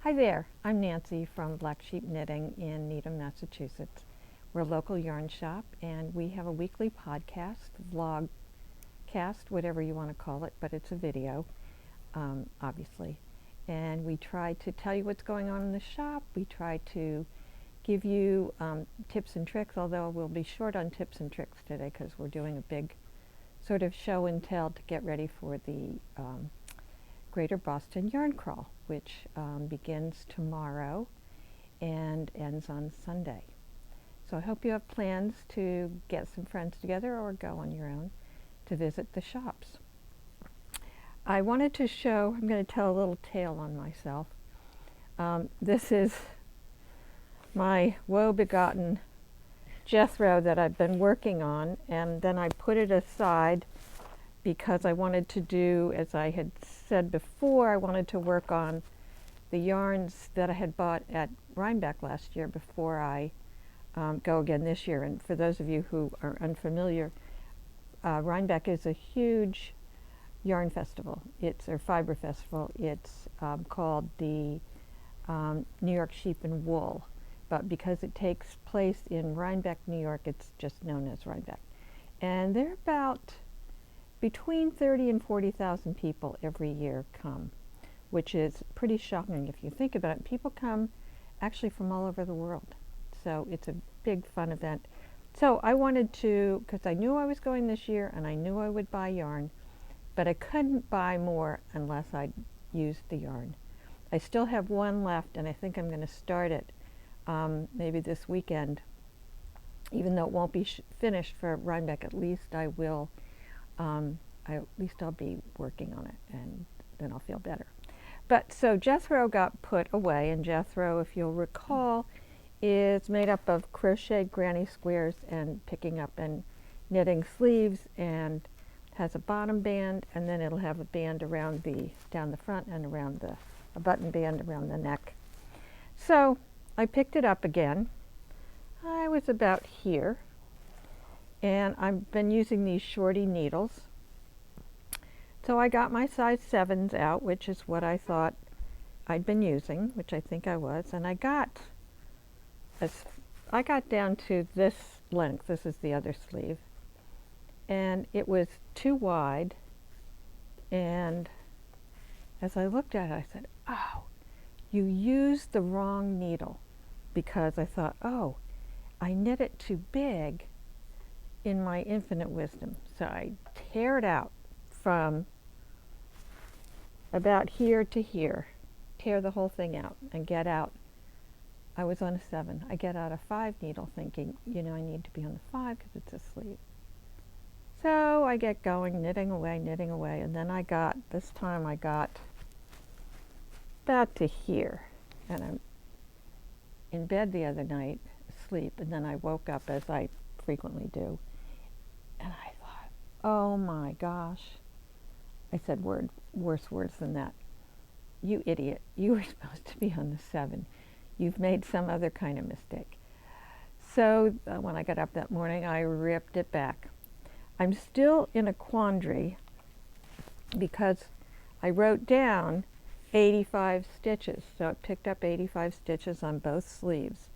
Hi there, I'm Nancy from Black Sheep Knitting in Needham, Massachusetts. We're a local yarn shop and we have a weekly podcast, vlog cast, whatever you want to call it, but it's a video, obviously. And we try to tell you what's going on in the shop. We try to give you tips and tricks, although we'll be short on tips and tricks today because we're doing a big sort of show and tell to get ready for the Greater Boston Yarn Crawl, which begins tomorrow and ends on Sunday. So I hope you have plans to get some friends together or go on your own to visit the shops. I wanted to show, I'm going to tell a little tale on myself. This is my woe-begotten Jethro that I've been working on, and then I put it aside because I wanted to do, as I had said before, I wanted to work on the yarns that I had bought at Rhinebeck last year before I go again this year. And for those of you who are unfamiliar, Rhinebeck is a huge yarn festival. It's a fiber festival. It's called the New York Sheep and Wool, but because it takes place in Rhinebeck, New York, it's just known as Rhinebeck. And there are about between 30 and 40,000 people every year come, which is pretty shocking if you think about it. People come actually from all over the world. So it's a big fun event. So I wanted to, because I knew I was going this year and I knew I would buy yarn, but I couldn't buy more unless I used the yarn. I still have one left and I think I'm going to start it maybe this weekend. Even though it won't be finished for Rhinebeck, at least I will at least I'll be working on it, and then I'll feel better. But so Jethro got put away, and Jethro, if you'll recall, is made up of crocheted granny squares and picking up and knitting sleeves, and has a bottom band, and then it'll have a band around down the front and around a button band around the neck. So I picked it up again. I was about here. And I've been using these shorty needles. So I got my size 7s out, which is what I thought I'd been using, which I think I was. And I got down to this length. This is the other sleeve. And it was too wide. And as I looked at it, I said, oh, you used the wrong needle. Because I thought, oh, I knit it too big in my infinite wisdom. So I tear it out from about here to here, tear the whole thing out and get out. I was on a 7. I get out a 5 needle thinking, you know, I need to be on the 5 because it's a sleeve. So I get going, knitting away, and then this time I got about to here. And I'm in bed the other night, asleep, and then I woke up, as I frequently do. And I thought, oh my gosh. I said worse words than that. You idiot. You were supposed to be on the 7. You've made some other kind of mistake. So when I got up that morning, I ripped it back. I'm still in a quandary because I wrote down 85 stitches. So I picked up 85 stitches on both sleeves.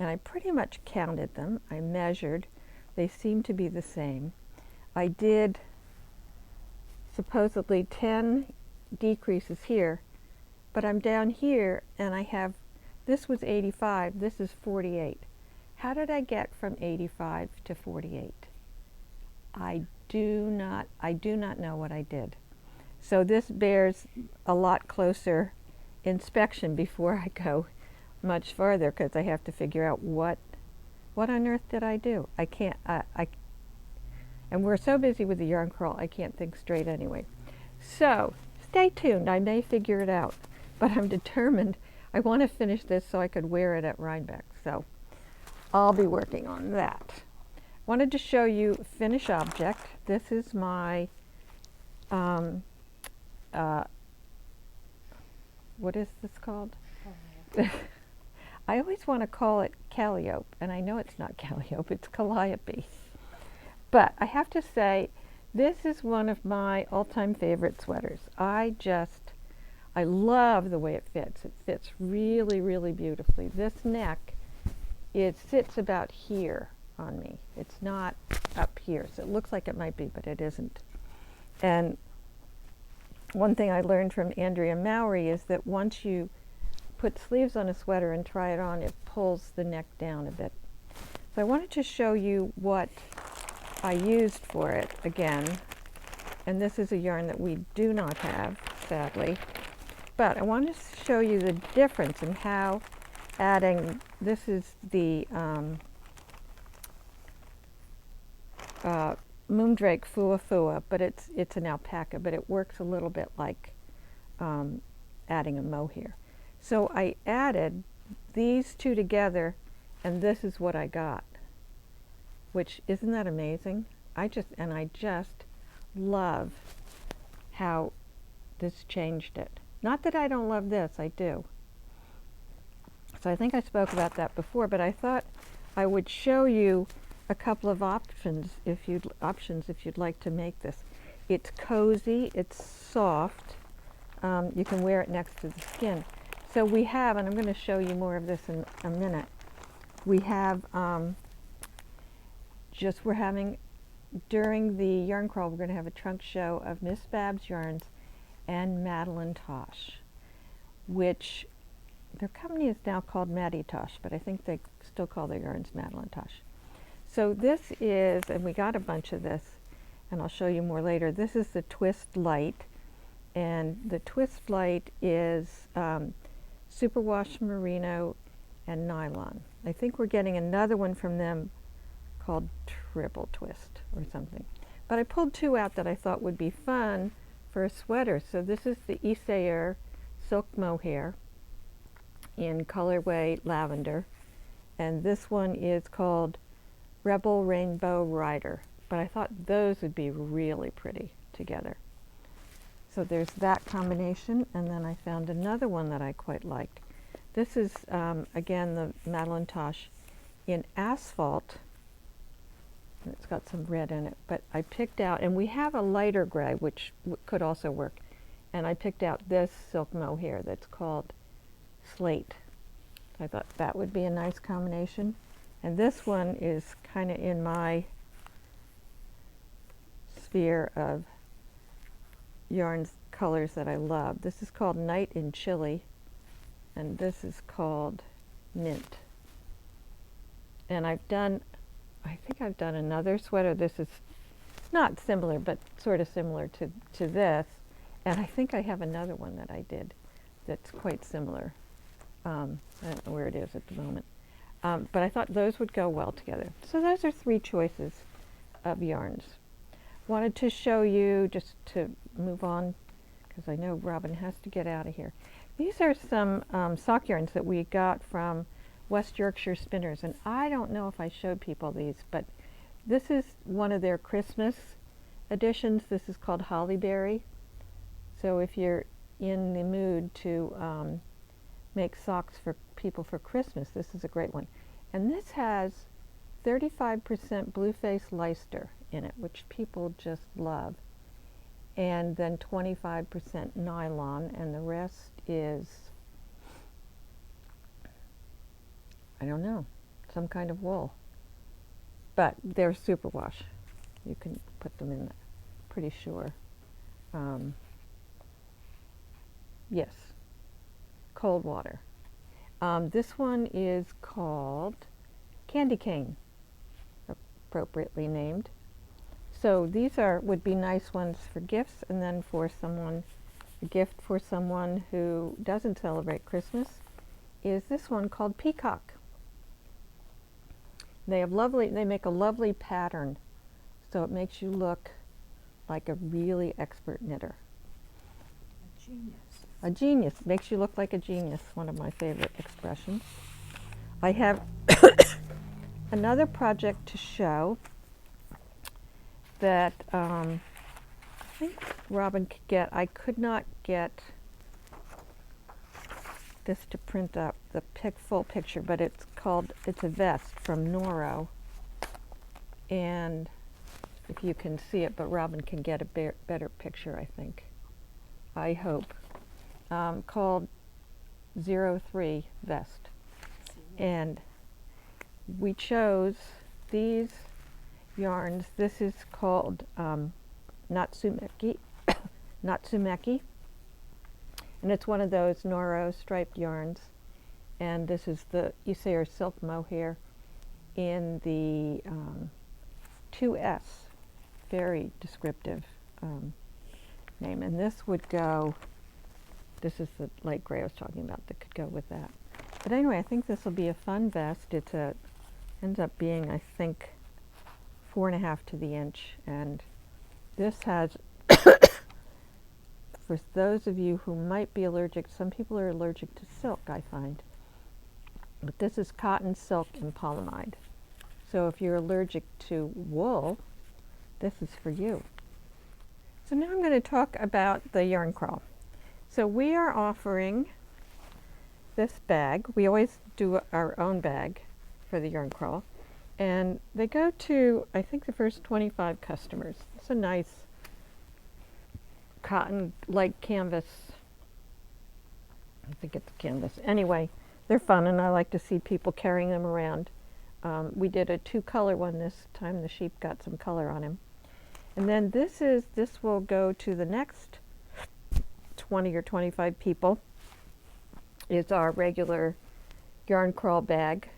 And I pretty much counted them. I measured. They seem to be the same. I did supposedly 10 decreases here, but I'm down here and I have, this was 85, this is 48. How did I get from 85 to 48? I do not know what I did. So this bears a lot closer inspection before I go much farther, because I have to figure out what on earth did I do? I can't, and we're so busy with the yarn crawl, I can't think straight anyway. So stay tuned, I may figure it out, but I'm determined. I want to finish this so I could wear it at Rhinebeck, so I'll be working on that. Wanted to show you finish object. This is my, what is this called? I always want to call it Calliope, and I know it's not Calliope, it's Calliope. But I have to say, this is one of my all-time favorite sweaters. I I love the way it fits. It fits really, really beautifully. This neck, it sits about here on me. It's not up here, so it looks like it might be, but it isn't. And one thing I learned from Andrea Mowry is that once you put sleeves on a sweater and try it on, it pulls the neck down a bit. So I wanted to show you what I used for it again. And this is a yarn that we do not have, sadly. But I want to show you the difference in how adding, this is the Moondrake Fua Fua, but it's an alpaca, but it works a little bit like adding a mohair. So I added these two together, and this is what I got, which, isn't that amazing? I just love how this changed it. Not that I don't love this, I do. So I think I spoke about that before, but I thought I would show you a couple of options if you'd like to make this. It's cozy, it's soft. You can wear it next to the skin. So we have, and I'm going to show you more of this in a minute. We have we're having, during the yarn crawl, we're going to have a trunk show of Miss Babs yarns and Madeline Tosh, which their company is now called Maddie Tosh, but I think they still call their yarns Madeline Tosh. So this is, and we got a bunch of this, and I'll show you more later. This is the Twist Light, and the Twist Light is superwash merino and nylon. I think we're getting another one from them called Triple Twist or something. But I pulled two out that I thought would be fun for a sweater. So this is the Isager Silk Mohair in colorway lavender, and this one is called Rebel Rainbow Rider. But I thought those would be really pretty together. So there's that combination, and then I found another one that I quite liked. This is, again, the Madeline Tosh in Asphalt. And it's got some red in it, but I picked out, and we have a lighter gray, which could also work. And I picked out this silk mohair that's called Slate. I thought that would be a nice combination. And this one is kind of in my sphere of yarns colors that I love. This is called Night in Chili, and this is called Mint. And I think I've done another sweater. This is not similar, but sort of similar to this. And I think I have another one that I did that's quite similar. I don't know where it is at the moment. But I thought those would go well together. So those are three choices of yarns. Wanted to show you, just to move on, because I know Robin has to get out of here. These are some sock yarns that we got from West Yorkshire Spinners, and I don't know if I showed people these, but this is one of their Christmas editions. This is called Hollyberry. So if you're in the mood to make socks for people for Christmas, this is a great one. And this has 35% blue-face Leicester in it, which people just love, and then 25% nylon, and the rest is, I don't know, some kind of wool. But they're superwash. You can put them in there, pretty sure. Yes, cold water. This one is called Candy Cane, appropriately named. So these would be nice ones for gifts, and then for someone, a gift for someone who doesn't celebrate Christmas is this one called Peacock. They make a lovely pattern, so it makes you look like a really expert knitter. A genius. A genius. Makes you look like a genius, one of my favorite expressions. I have another project to show that I think Robin could get. I could not get this to print up the full picture, but it's a vest from Noro, and if you can see it, but Robin can get a better picture, I think. I hope. called 03 vest. And we chose these yarns. This is called Natsumeki, Natsumeki, and it's one of those Noro striped yarns. And this is the Isager silk mohair in the 2S, very descriptive name. And this would go, this is the light gray I was talking about that could go with that. But anyway, I think this will be a fun vest. It's ends up being, I think, 4.5 to the inch. And this has, for those of you who might be allergic, some people are allergic to silk, I find. But this is cotton, silk, and polyamide. So if you're allergic to wool, this is for you. So now I'm going to talk about the yarn crawl. So we are offering this bag. We always do our own bag for the yarn crawl. And they go to, I think, the first 25 customers. It's a nice cotton, light canvas. I think it's canvas. Anyway, they're fun, and I like to see people carrying them around. We did a 2-color one this time. The sheep got some color on him. And then this will go to the next 20 or 25 people. It's our regular yarn crawl bag.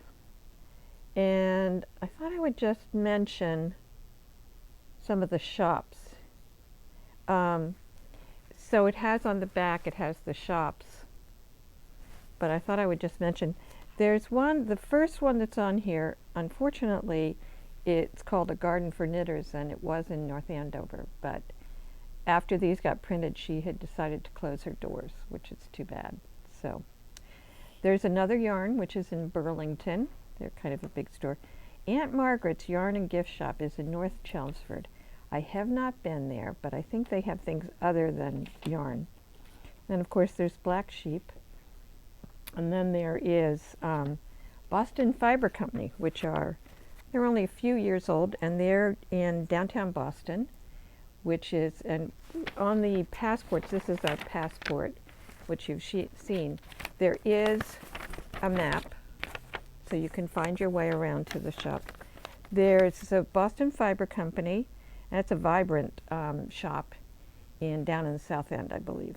And I thought I would just mention some of the shops. So it has on the back, it has the shops. But I thought I would just mention, there's one, the first one that's on here, unfortunately, it's called A Garden for Knitters, and it was in North Andover. But after these got printed, she had decided to close her doors, which is too bad. So there's another yarn, which is in Burlington. They're kind of a big store. Aunt Margaret's Yarn and Gift Shop is in North Chelmsford. I have not been there, but I think they have things other than yarn. And of course, there's Black Sheep. And then there is Boston Fiber Company, which they're only a few years old, and they're in downtown Boston, which is, and on the passports, this is our passport, which you've seen. There is a map, so you can find your way around to the shop. There's a Boston Fiber Company, and it's a vibrant shop down in the South End, I believe.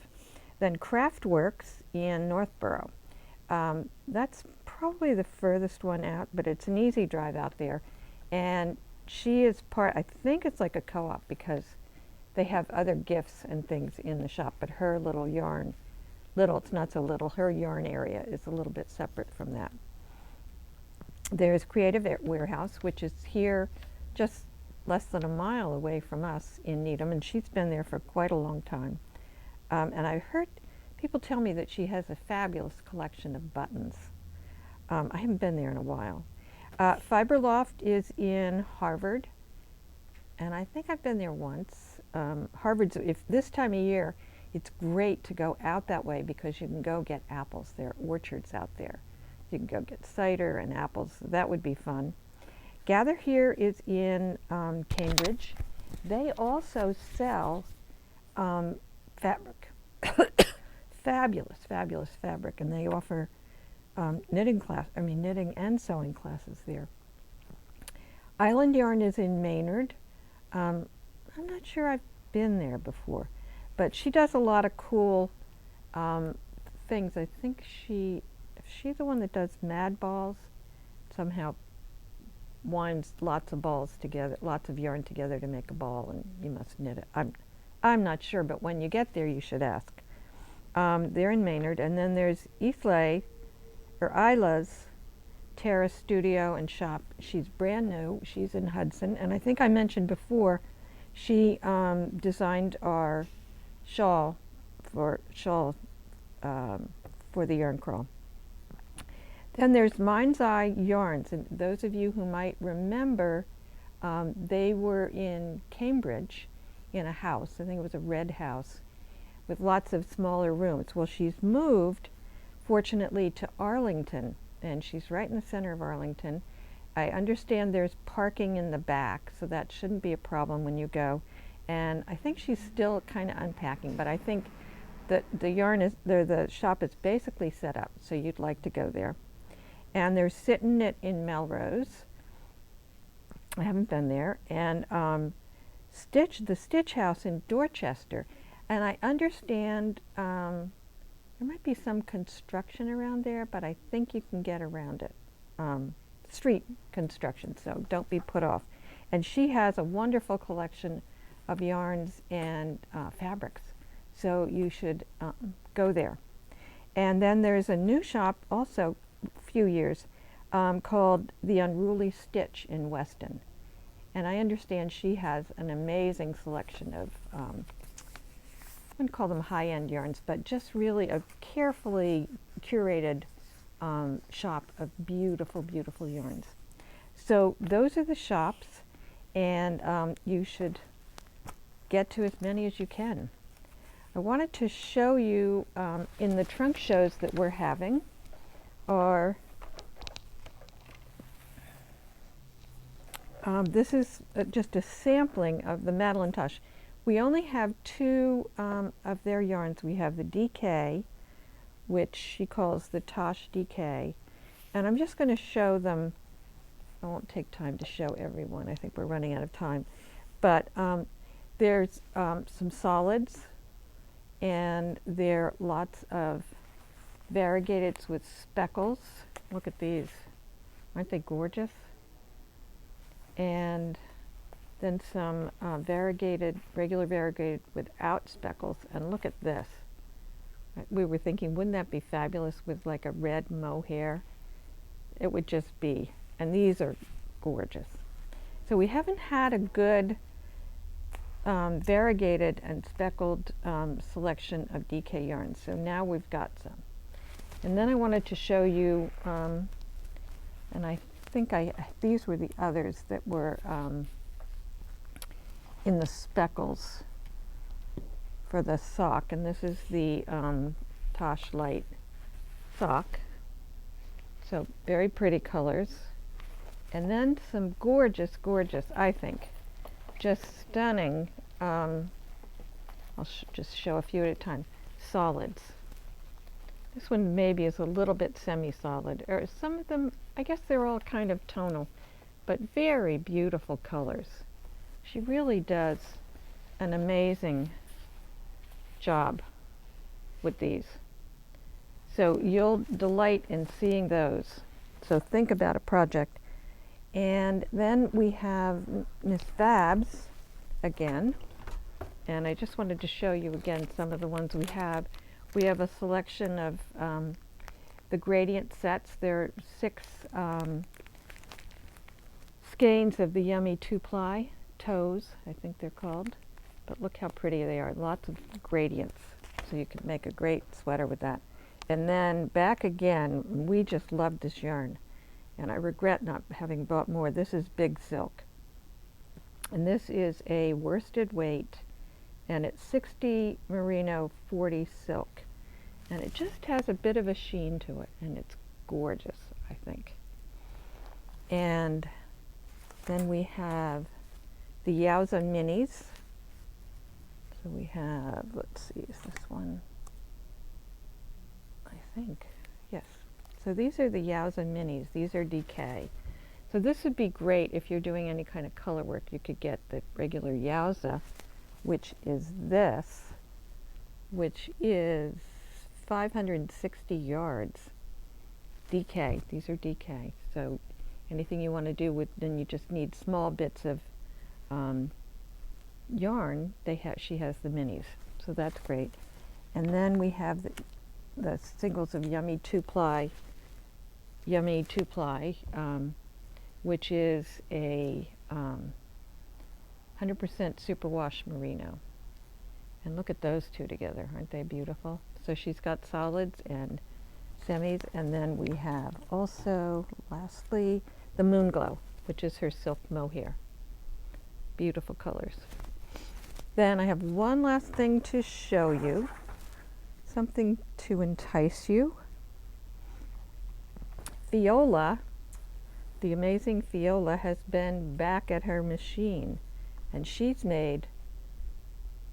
Then Craftworks in Northborough. That's probably the furthest one out, but it's an easy drive out there. And she is I think it's like a co-op, because they have other gifts and things in the shop, but her little yarn, it's not so little, her yarn area is a little bit separate from that. There's Creative Warehouse, which is here just less than a mile away from us in Needham, and she's been there for quite a long time. And I heard people tell me that she has a fabulous collection of buttons. I haven't been there in a while. Fiberloft is in Harvard, and I think I've been there once. Harvard's, if this time of year, it's great to go out that way because you can go get apples. There are orchards out there. You can go get cider and apples. That would be fun. Gather Here is in Cambridge. They also sell fabric. Fabulous, fabulous fabric, and they offer knitting and sewing classes there. Island Yarn is in Maynard. I'm not sure I've been there before, but she does a lot of cool things. I think she's the one that does mad balls, somehow winds lots of balls together, lots of yarn together to make a ball, and you must knit it. I'm not sure, but when you get there, you should ask. They're in Maynard, and then there's Isla's Terrace Studio and Shop. She's brand new. She's in Hudson, and I think I mentioned before, she designed our shawl for the yarn crawl. Then there's Mind's Eye Yarns, and those of you who might remember, they were in Cambridge in a house. I think it was a red house with lots of smaller rooms. Well, she's moved, fortunately, to Arlington, and she's right in the center of Arlington. I understand there's parking in the back, so that shouldn't be a problem when you go. And I think she's still kind of unpacking, but I think the yarn is there. The shop is basically set up, so you'd like to go there. And they're sitting it in Melrose. I haven't been there. And the Stitch House in Dorchester. And I understand there might be some construction around there, but I think you can get around it. Street construction, so don't be put off. And she has a wonderful collection of yarns and fabrics, so you should go there. And then there's a new shop, also a few years, called The Unruly Stitch in Weston. And I understand she has an amazing selection of, I wouldn't call them high-end yarns, but just really a carefully curated shop of beautiful, beautiful yarns. So those are the shops, and you should get to as many as you can. I wanted to show you in the trunk shows that we're having are this is just a sampling of the Madeline Tosh. We only have two of their yarns. We have the DK, which she calls the Tosh DK, and I'm just going to show them. I won't take time to show everyone. I think we're running out of time. But there's some solids, and there are lots of variegateds with speckles. Look at these. Aren't they gorgeous? And then some regular variegated without speckles. And look at this. We were thinking, wouldn't that be fabulous with like a red mohair? It would just be. And these are gorgeous. So we haven't had a good variegated and speckled selection of DK yarns. So now we've got some. And then I wanted to show you, and I think these were the others that were in the speckles for the sock. And this is the Tosh Light sock. So very pretty colors. And then some gorgeous, gorgeous, I think, just stunning, I'll just show a few at a time, solids. This one maybe is a little bit semi-solid, or some of them, I guess they're all kind of tonal, but very beautiful colors. She really does an amazing job with these. So you'll delight in seeing those. So think about a project. And then we have Miss Babs again, and I just wanted to show you again some of the ones we have. We have a selection of the gradient sets. There are 6 skeins of the Yummy 2-ply toes, I think they're called. But look how pretty they are. Lots of gradients, so you could make a great sweater with that. And then back again, we just love this yarn. And I regret not having bought more. This is Big Silk. And this is a worsted weight, and it's 60 merino, 40 silk. And it just has a bit of a sheen to it, and it's gorgeous, I think. And then we have the Yowza Minis. So we have, let's see, is this one? I think, yes. So these are the Yowza Minis. These are DK. So this would be great if you're doing any kind of color work. You could get the regular Yowza, which is this, which is 560 yards. DK. These are DK. So anything you want to do with, then you just need small bits of yarn. She has the minis. So that's great. And then we have the singles of Yummy 2-ply, which is a 100% superwash merino. And look at those two together. Aren't they beautiful? So she's got solids and semis. And then we have also, lastly, the Moonglow, which is her silk mohair. Beautiful colors. Then I have one last thing to show you. Something to entice you. Fjola, the amazing Fjola, has been back at her machine, and she's made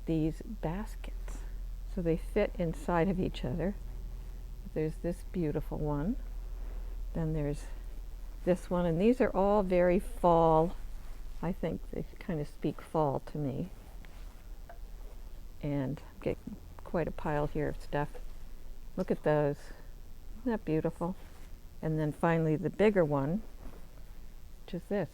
these baskets. so they fit inside of each other. There's this beautiful one. Then there's this one, and these are all very fall. I think they kind of speak fall to me. And get quite a pile here of stuff. Look at those. Isn't that beautiful? And then finally the bigger one, which is this.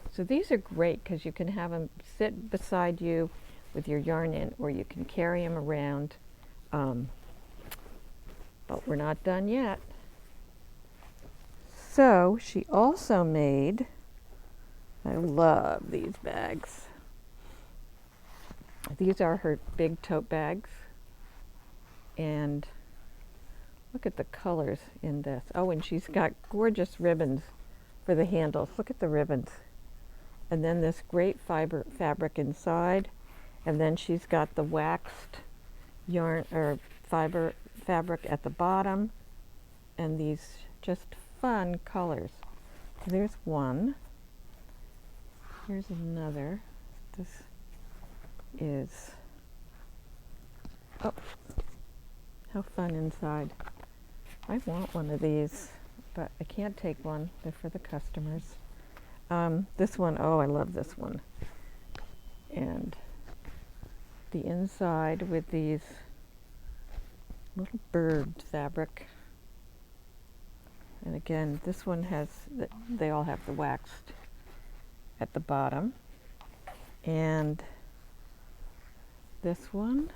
So these are great because you can have them sit beside you with your yarn in, or you can carry them around. But we're not done yet. So she also made, I love these bags. These are her big tote bags. And look at the colors in this. Oh, and she's got gorgeous ribbons for the handles. Look at the ribbons. And then this great fabric inside. And then she's got the waxed yarn or fabric at the bottom. And these just fun colors. There's one. Here's another. This is, oh, how fun inside. I want one of these, but I can't take one. They're for the customers. This one, oh, I love this one. And the inside with these little bird fabric. And again, this one has, they all have the waxed at the bottom. And this one,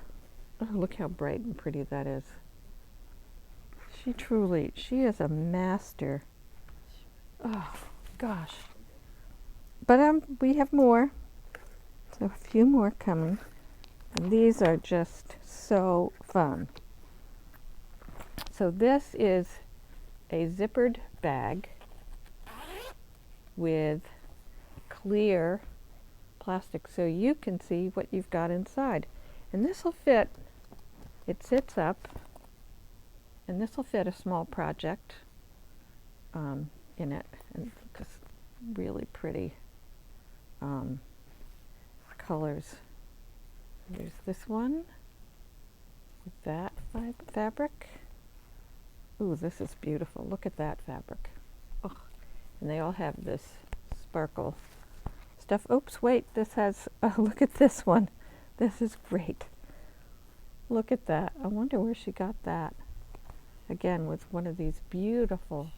oh, look how bright and pretty that is. She is a master. Oh, gosh. But we have more. So a few more coming. And these are just so fun. So this is a zippered bag with clear plastic so you can see what you've got inside. And this will fit, it sits up, and this will fit a small project in it. And just really pretty colors. There's this one with that fabric. Ooh, this is beautiful. Look at that fabric. Oh, and they all have this sparkle stuff. Oops, wait, this has, oh, look at this one. This is great. Look at that. I wonder where she got that. Again, with one of these beautiful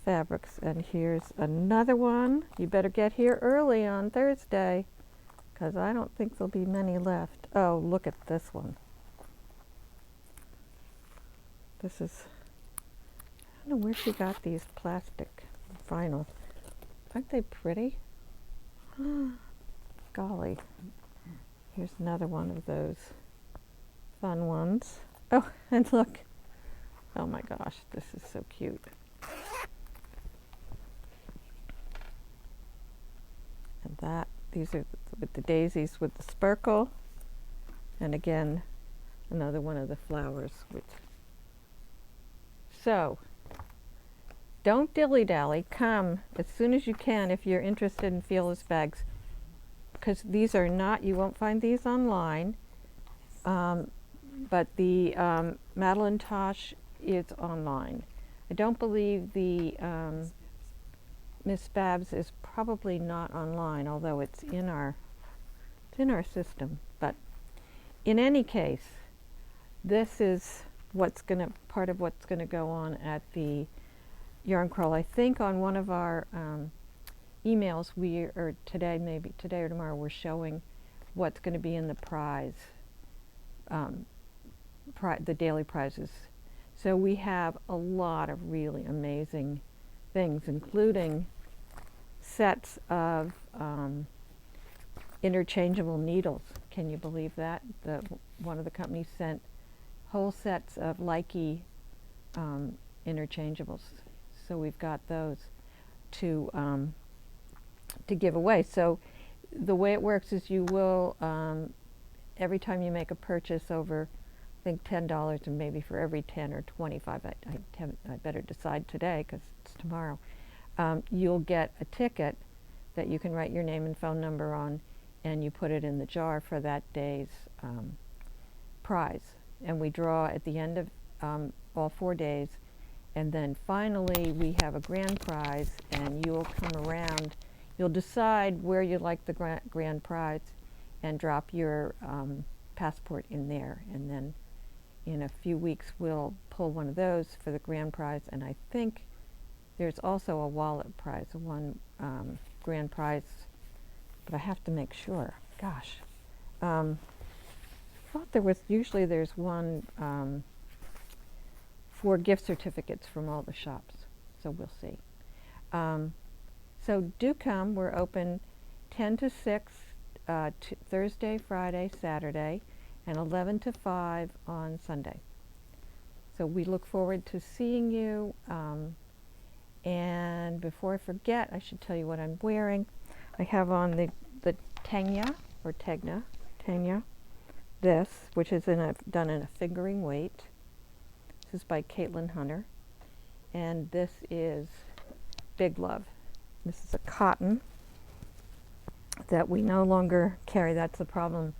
fabrics. And here's another one. You better get here early on Thursday, because I don't think there'll be many left. Oh, look at this one. This is, I don't know where she got these plastic vinyl. Aren't they pretty? Golly. Here's another one of those fun ones. Oh, and look. Oh my gosh, this is so cute. And that, these are with the daisies with the sparkle. And again, another one of the flowers with. So, don't dilly-dally. Come as soon as you can if you're interested in Fjola's bags, because these are not, you won't find these online, but the Madeline Tosh is online. I don't believe the Miss Babs is probably not online, although it's in our system. But in any case, this is part of what's gonna go on at the Yarn Crawl. I think on one of our emails maybe today or tomorrow, we're showing what's going to be in the prize, the daily prizes. So we have a lot of really amazing things, including sets of interchangeable needles. Can you believe that? One of the companies sent whole sets of Likey interchangeables. So we've got those to give away. So the way it works is you will, every time you make a purchase over, I think $10, and maybe for every 10 or 25, I better decide today because it's tomorrow, you'll get a ticket that you can write your name and phone number on, and you put it in the jar for that day's prize, and we draw at the end of all 4 days, and then finally we have a grand prize, and you will come around. You'll decide where you like the grand prize and drop your passport in there, and then in a few weeks we'll pull one of those for the grand prize. And I think there's also a wallet prize, one grand prize, but I have to make sure. Gosh, I thought there's one for gift certificates from all the shops, so we'll see. So do come. We're open 10 to 6 Thursday, Friday, Saturday, and 11 to 5 on Sunday. So we look forward to seeing you. And before I forget, I should tell you what I'm wearing. I have on the Tegna, or Tegna, this, which is done in a fingering weight. This is by Caitlin Hunter. And this is Big Love. This is a cotton that we no longer carry. That's the problem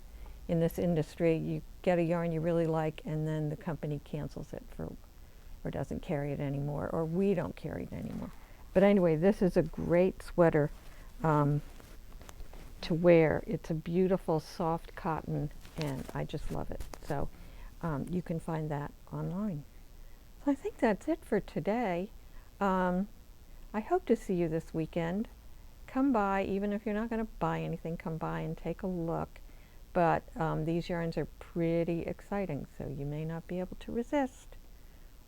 in this industry. You get a yarn you really like, and then the company cancels it or doesn't carry it anymore, or we don't carry it anymore. But anyway, this is a great sweater to wear. It's a beautiful soft cotton, and I just love it. So you can find that online. So I think that's it for today. I hope to see you this weekend. Come by, even if you're not going to buy anything, come by and take a look. But these yarns are pretty exciting, so you may not be able to resist.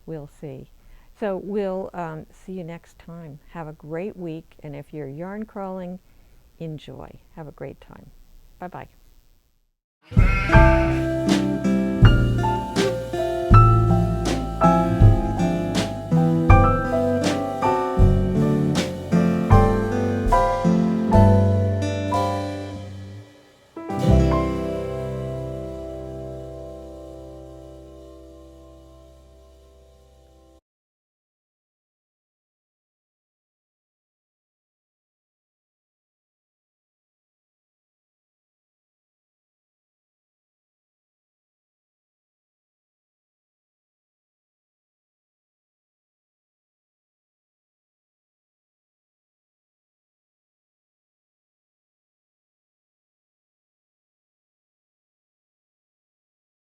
We'll see. So we'll see you next time. Have a great week, and if you're yarn crawling, enjoy. Have a great time. Bye-bye.